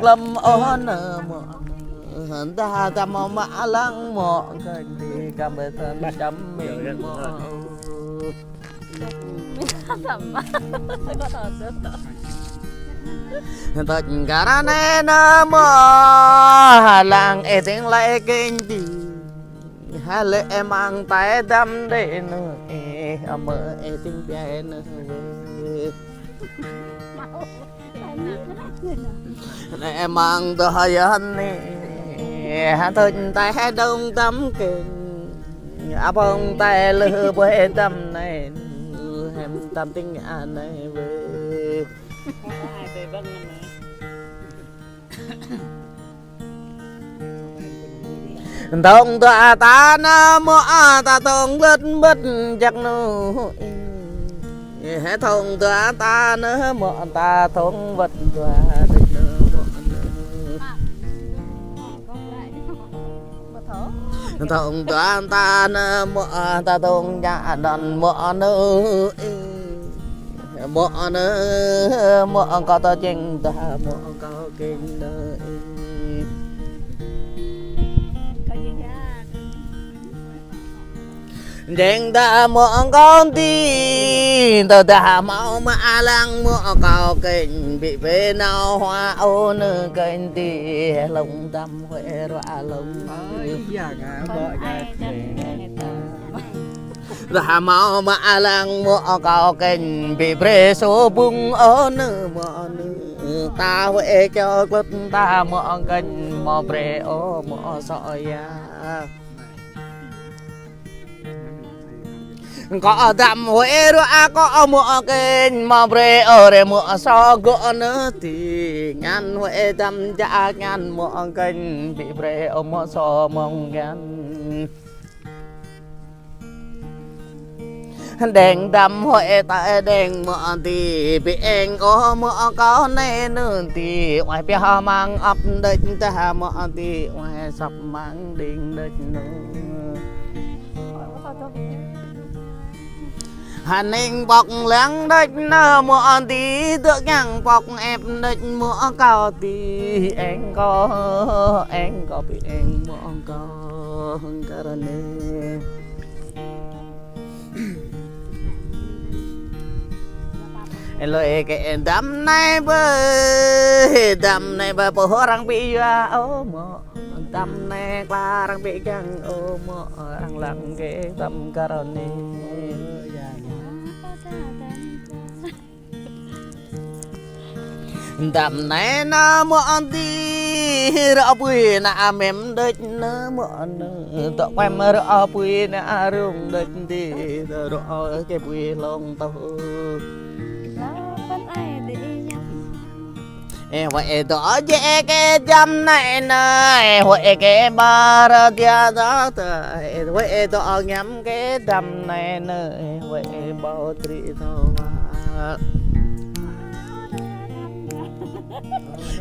lâm ôn mọ ta ta mã lăng mọ cái đi cam bê thân chấm miệng mọ tất cả ra nên mọ làng e tiếng lại kinh đi hai lệ mang tay đâm để nữa mơ e tiếng bè nữa em mang tôi anh nè thôi tay đông tắm kinh bông tay lừa bê tâm này em tâm tiếng nhà này về tông ta na mõ ta tông bất bất chắc nu thông ta nữa mọ ta thông vật và thông ta nữa mọ ta thông nhà đàn mọ nữa mọ có ta chinh ta mọ có kinh nữa đèn ta mọ con tin tao ta mau mà lăng mọ cao kinh bị về nào hoa ô nơ kinh tì lông tâm huệ roa lông ta mau mà lăng mọ cao kinh bị về số bung ô nơ mọ nơ ta huệ cho quất ta mọ kinh mọ về ô mọ sỏi có đam huế rồi có mua kênh mà bre ở đây mua so gõ nữa thì ngàn huế đam cha ngàn mua kênh bị bre ở mua so mong ngàn đèn đam huế tại đèn mua thì bị anh có mua có nên nữa thì ngoài bia mang ấp đất ta mua thì ngoài sập mang đỉnh đất nữa hành anh bọc láng đất nơ mua tí tựa nhang bọc ép đất mua cao tí anh có bị anh mua có cả nè lời cái đam này bơ bố răng bị ô mọ đam này qua răng bị căng ô mọ răng lăng cái tâm cả nè đầm này nó mọn đi rõ bùi nà mềm đất nó mọn tọ quay mà rõ bùi nà rung đất đi rõ cái bùi lông tàu vậy đó dễ cái dăm này này vậy cái ba ra tia đó vậy đó ngắm cái đầm này này vậy bao tri thâu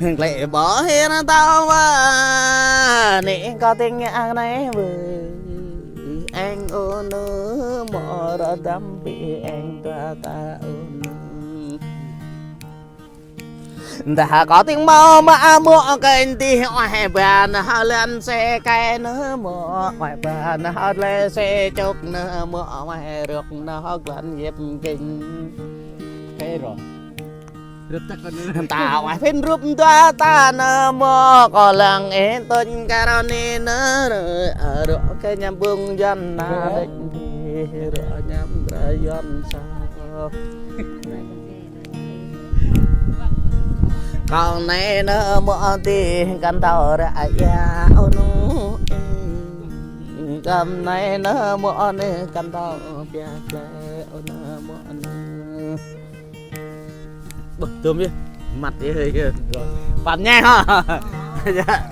lệ bỏ hiên tao mà nè có tiếng nhạc này vừa anh ôn nữa mò ra đắm bị anh ta ôn đã có tiếng mau mà mua kênh thì ngoài bàn họ lên xe cây nữa mua ngoài bàn họ lên xe chúc nữa mua ngoài được nó gần dẹp kinh thế rồi ta ngoài phiên rúp ta nơ mò có làng én tên caroni nơ ở đó cái nhằm bưng dân na định thì rồi nhằm ra dân sao còn này nơ mò thì căn tàu ra ya onu cầm này nơ mò này căn tàu bia bia onu mò bực tôm chứ mặt thì hơi rồi bắn nhanh ha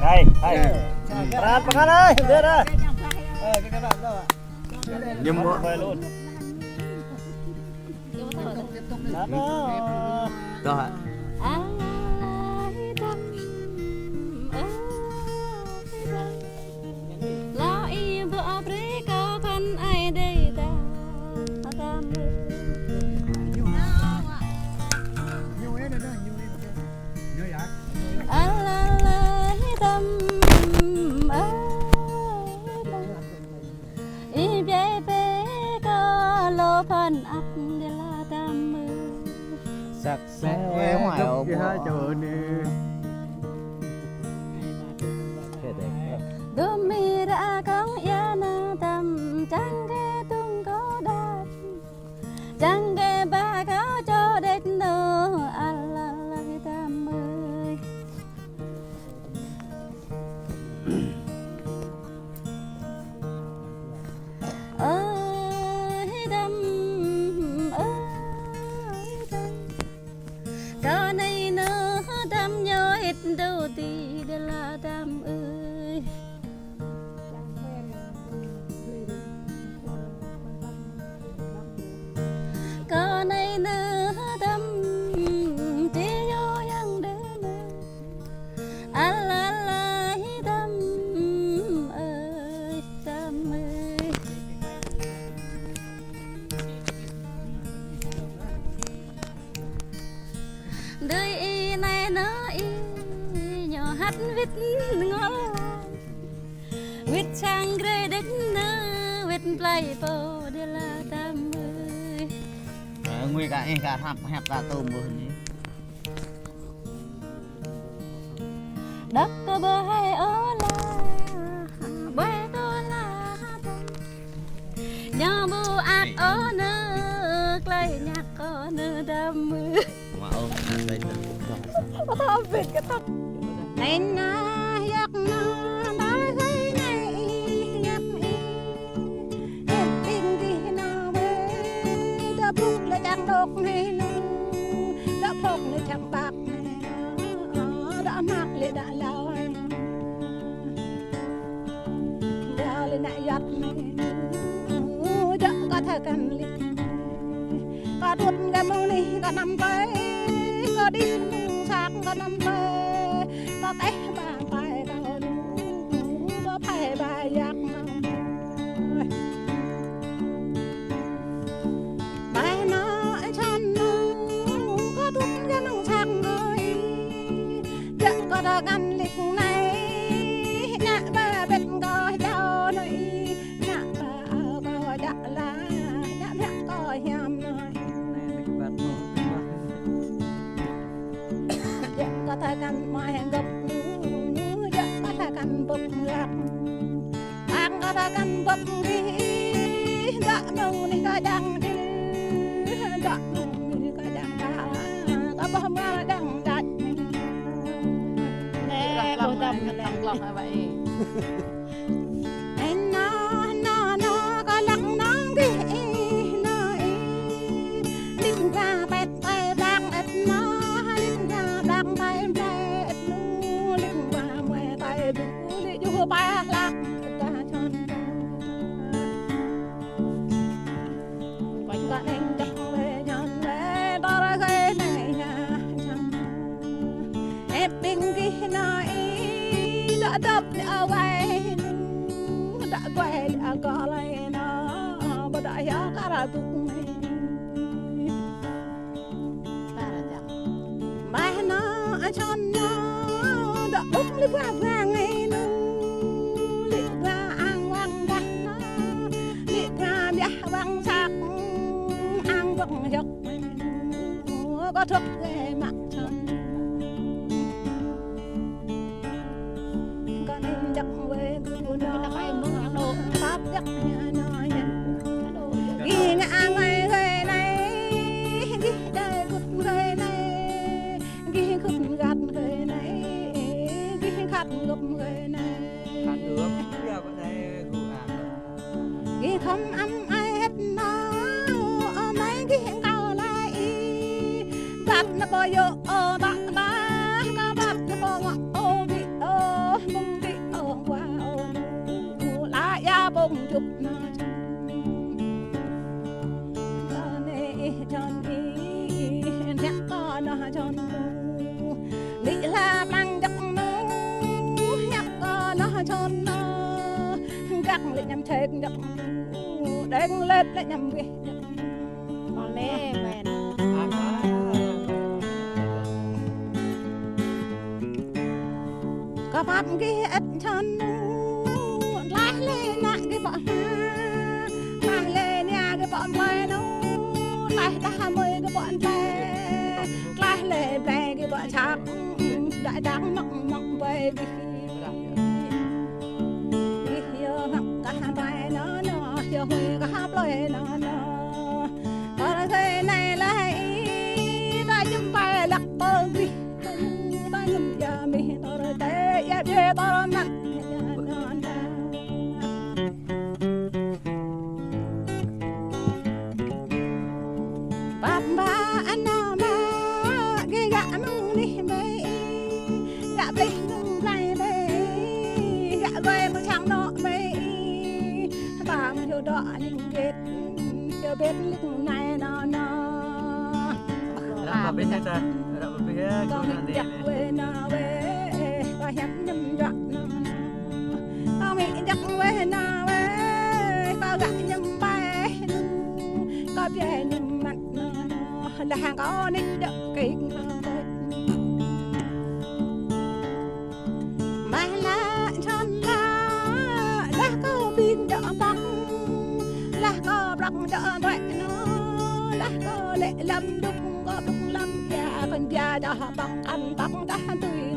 đây bắn ơi đưa đây nhưng mà về luôn rồi ti de la đam ơi có này nữa đam chỉ do yang đến ala đam ơi đam ơi đời y này nó y nhỏ hát vít ngon vít sang gre đất nơ vít play po de la đam ơi nguyên cả hẹp cả tôm luôn đất có bờ hay ở la bờ có la nhà bu ạt ở nơ clay nhạc có nơ đam ơi mà ôm đây có thao việc cái tóc nên na giặc na đã thấy này giặc hết tình đi nào về đã buộc lại chẳng độc này đã phok lại chẳng bạc đã mặc lại đã lao đã lên lại giặc đã có thể cần lịch có đốt cái mông này có nằm bay có đi sáng có nằm bay có té bà bài có phải bà giặc bài nó chân có đốt cái mông sáng rồi chẳng có được ăn lịch này nhạ bà biết có đau nơi nhạ bà có đã là nhạ mẹ có hiểm nơi có thể cần mọi gặp có thể cần bập ngạc ăn có thể cần bập đi đã mong đi có đằng đi đã mong đi có đằng có bom ra đằng đặt nè cô đầm lòng vậy anh nó có lăng nắng đi nói đi ra bẹt tay đang ép nó đang tay bẹt nu linh qua mẹ tay đủ đi du ba lạc ta chọn quanh quanh anh chắc về nhon về đó là cái này nhà chẳng em bình kia nói đã đập đã quay đã có lại nó bà đã hiểu cả là tụi bài nó cho nó đã úp đi qua vàng ngày nó đi qua ăn vàng gắt nó đi qua bia vàng sắc ăn vàng dọc có thức ghê mặt chân con em chắc về của nó pháp chắc nhà nó ghi ngã ngày ngày này ghi đời cút ngày này ghi khúc gạt người này ghi khát ngập người này ghi không ăn ai hết nó mấy ghi cao lại gạt nó bao giờ bạc đá cá bạc nó bao ngọ bị bông bị qua lá ya bông chụp nó chọn đi nhắc con nó chọn lý là bằng chắc nó nhắc con nó chọn nó gắt lại nhằm chết nhắc đánh lên lại nhằm về còn nè mẹ có pháp cái ít chọn lái lên lại cái bọn lái lên nhà cái bọn mày nó lái ta mươi cái bọn bé lái lệ về cái bọn chắc đại đáng mộng mộng về vì giờ học cả bài nó giờ hồi cả hát lời nó còn thế này là ta chấm bài lạc tơ vì ta chấm giờ mình tao để để tao nặng ba anh nào mà cái gã mông đi về gã đi vô đó ninh ghét cho biết lúc này nó Đó, mà biết hết rồi. Đó, mà biết hết. con Cũng là đi giặc đi. quê nó về và nhắm nhầm dọn nó con bị giặc quê nó về có gã nhầm bay có về nhầm mặt nó là hàng có ninh đợi kinh mà là tròn là có pin đỡ băng là có băng đỡ vậy nó là có lệ lâm đúc có đúc lâm già con già đã bằng ăn băng đã tùy